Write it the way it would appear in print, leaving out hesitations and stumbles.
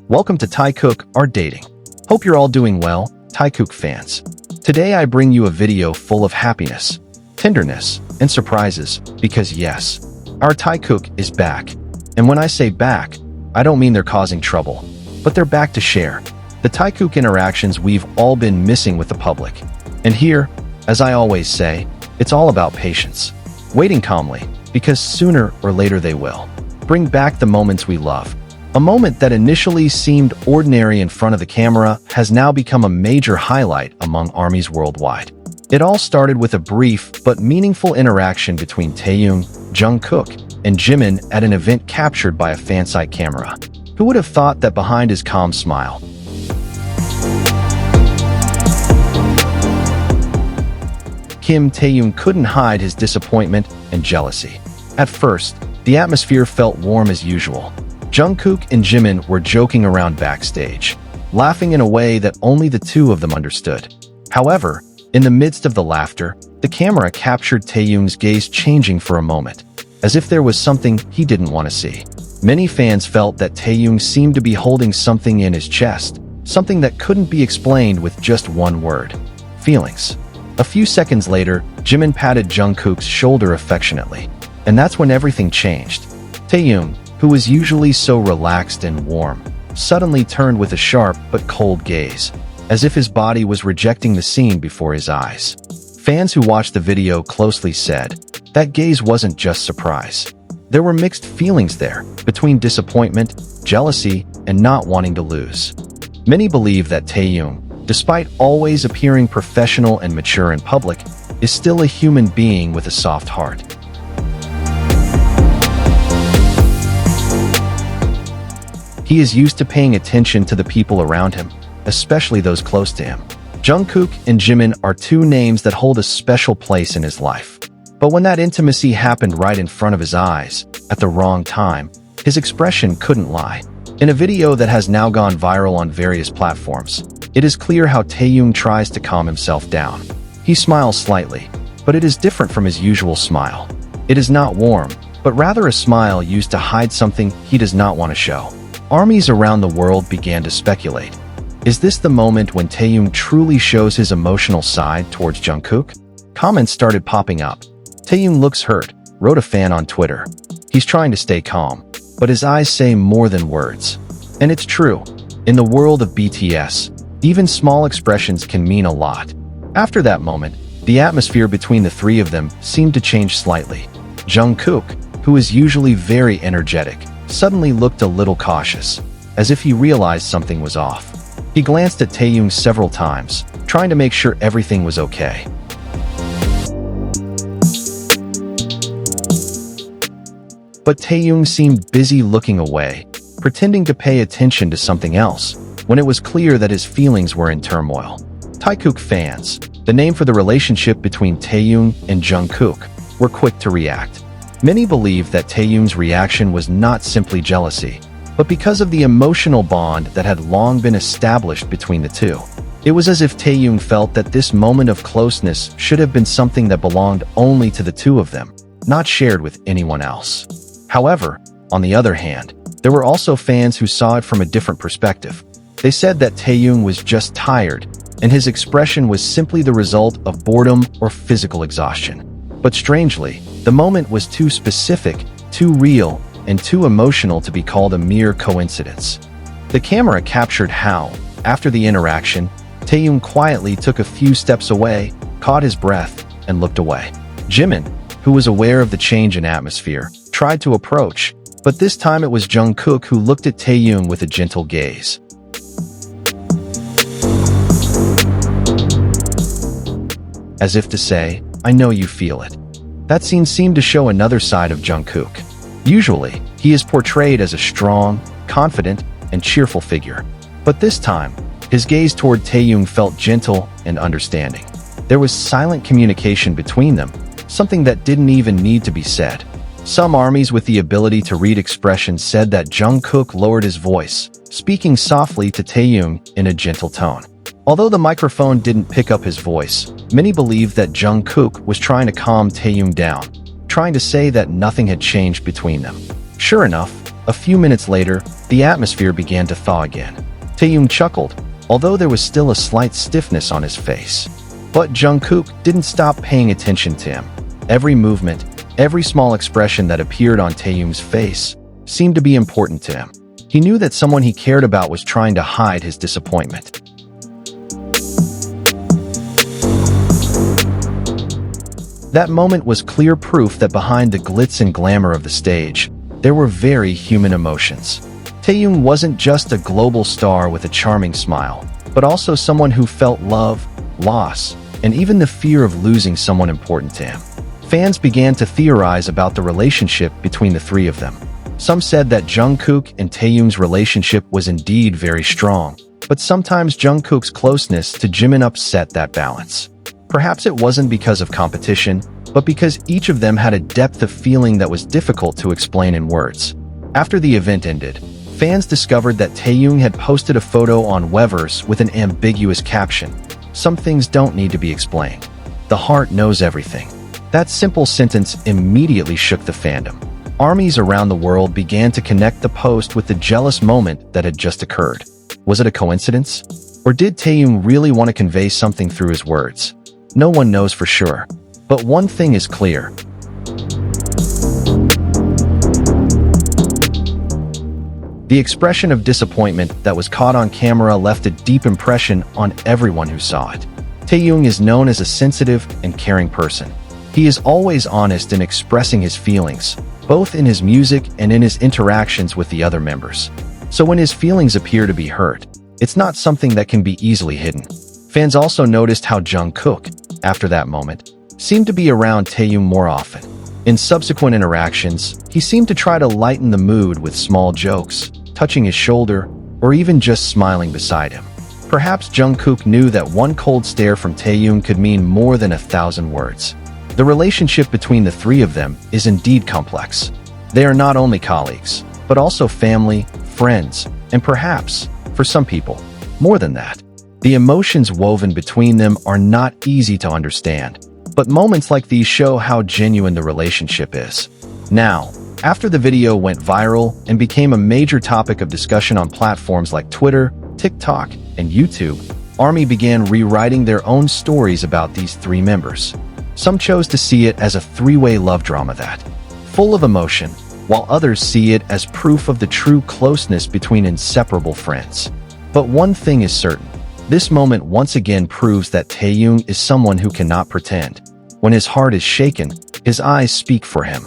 Welcome to Taekook, our dating. Hope you're all doing well, Taekook fans. Today I bring you a video full of happiness, tenderness, and surprises because yes, our Taekook is back. And when I say back, I don't mean they're causing trouble, but they're back to share the Taekook interactions we've all been missing with the public. And here, as I always say, it's all about patience. Waiting calmly, because sooner or later they will. Bring back the moments we love. A moment that initially seemed ordinary in front of the camera has now become a major highlight among armies worldwide. It all started with a brief but meaningful interaction between Taehyung, Jungkook, and Jimin at an event captured by a fansite camera. Who would have thought that behind his calm smile, Taehyung couldn't hide his disappointment and jealousy. At first, the atmosphere felt warm as usual. Jungkook and Jimin were joking around backstage, laughing in a way that only the two of them understood. However, in the midst of the laughter, the camera captured Taehyung's gaze changing for a moment, as if there was something he didn't want to see. Many fans felt that Taehyung seemed to be holding something in his chest, something that couldn't be explained with just one word: feelings. A few seconds later, Jimin patted Jungkook's shoulder affectionately, and that's when everything changed. Taehyung, who was usually so relaxed and warm, suddenly turned with a sharp but cold gaze, as if his body was rejecting the scene before his eyes. Fans who watched the video closely said that gaze wasn't just surprise. There were mixed feelings there, between disappointment, jealousy, and not wanting to lose. Many believe that Taehyung, despite always appearing professional and mature in public, is still a human being with a soft heart. He is used to paying attention to the people around him, especially those close to him. Jungkook and Jimin are two names that hold a special place in his life. But when that intimacy happened right in front of his eyes, at the wrong time, his expression couldn't lie. In a video that has now gone viral on various platforms, it is clear how Taehyung tries to calm himself down. He smiles slightly, but it is different from his usual smile. It is not warm, but rather a smile used to hide something he does not want to show. Armies around the world began to speculate. Is this the moment when Taehyung truly shows his emotional side towards Jungkook? Comments started popping up. "Taehyung looks hurt," wrote a fan on Twitter. "He's trying to stay calm, but his eyes say more than words." And it's true. In the world of BTS, even small expressions can mean a lot. After that moment, the atmosphere between the three of them seemed to change slightly. Jungkook, who is usually very energetic, suddenly looked a little cautious, as if he realized something was off. He glanced at Taehyung several times, trying to make sure everything was okay. But Taehyung seemed busy looking away, pretending to pay attention to something else, when it was clear that his feelings were in turmoil. Taekook fans, the name for the relationship between Taehyung and Jungkook, were quick to react. Many believe that Taehyung's reaction was not simply jealousy, but because of the emotional bond that had long been established between the two. It was as if Taehyung felt that this moment of closeness should have been something that belonged only to the two of them, not shared with anyone else. However, on the other hand, there were also fans who saw it from a different perspective. They said that Taehyung was just tired, and his expression was simply the result of boredom or physical exhaustion. But strangely, the moment was too specific, too real, and too emotional to be called a mere coincidence. The camera captured how, after the interaction, Taehyung quietly took a few steps away, caught his breath, and looked away. Jimin, who was aware of the change in atmosphere, tried to approach, but this time it was Jungkook who looked at Taehyung with a gentle gaze. As if to say, "I know you feel it." That scene seemed to show another side of Jungkook. Usually, he is portrayed as a strong, confident, and cheerful figure. But this time, his gaze toward Taehyung felt gentle and understanding. There was silent communication between them, something that didn't even need to be said. Some armies with the ability to read expressions said that Jungkook lowered his voice, speaking softly to Taehyung in a gentle tone. Although the microphone didn't pick up his voice, many believed that Jungkook was trying to calm Taehyung down, trying to say that nothing had changed between them. Sure enough, A few minutes later, the atmosphere began to thaw again. Taehyung chuckled, although there was still a slight stiffness on his face. But Jungkook didn't stop paying attention to him. Every movement, every small expression that appeared on Taehyung's face seemed to be important to him. He knew that someone he cared about was trying to hide his disappointment. That moment was clear proof that behind the glitz and glamour of the stage, there were very human emotions. Taehyung wasn't just a global star with a charming smile, but also someone who felt love, loss, and even the fear of losing someone important to him. Fans began to theorize about the relationship between the three of them. Some said that Jungkook and Taehyung's relationship was indeed very strong, but sometimes Jungkook's closeness to Jimin upset that balance. Perhaps it wasn't because of competition, but because each of them had a depth of feeling that was difficult to explain in words. After the event ended, fans discovered that Taehyung had posted a photo on Weverse with an ambiguous caption, "Some things don't need to be explained. The heart knows everything." That simple sentence immediately shook the fandom. Armies around the world began to connect the post with the jealous moment that had just occurred. Was it a coincidence? Or did Taehyung really want to convey something through his words? No one knows for sure. But one thing is clear. The expression of disappointment that was caught on camera left a deep impression on everyone who saw it. Taehyung is known as a sensitive and caring person. He is always honest in expressing his feelings, both in his music and in his interactions with the other members. So when his feelings appear to be hurt, it's not something that can be easily hidden. Fans also noticed how Jungkook, after that moment, seemed to be around Taehyung more often. In subsequent interactions, he seemed to try to lighten the mood with small jokes, touching his shoulder, or even just smiling beside him. Perhaps Jungkook knew that one cold stare from Taehyung could mean more than 1,000 words. The relationship between the three of them is indeed complex. They are not only colleagues, but also family, friends, and perhaps, for some people, more than that. The emotions woven between them are not easy to understand, but moments like these show how genuine the relationship is. Now, after the video went viral and became a major topic of discussion on platforms like Twitter, TikTok, and YouTube, ARMY began rewriting their own stories about these three members. Some chose to see it as a three-way love drama that, full of emotion, while others see it as proof of the true closeness between inseparable friends. But one thing is certain. This moment once again proves that Taehyung is someone who cannot pretend. When his heart is shaken, his eyes speak for him.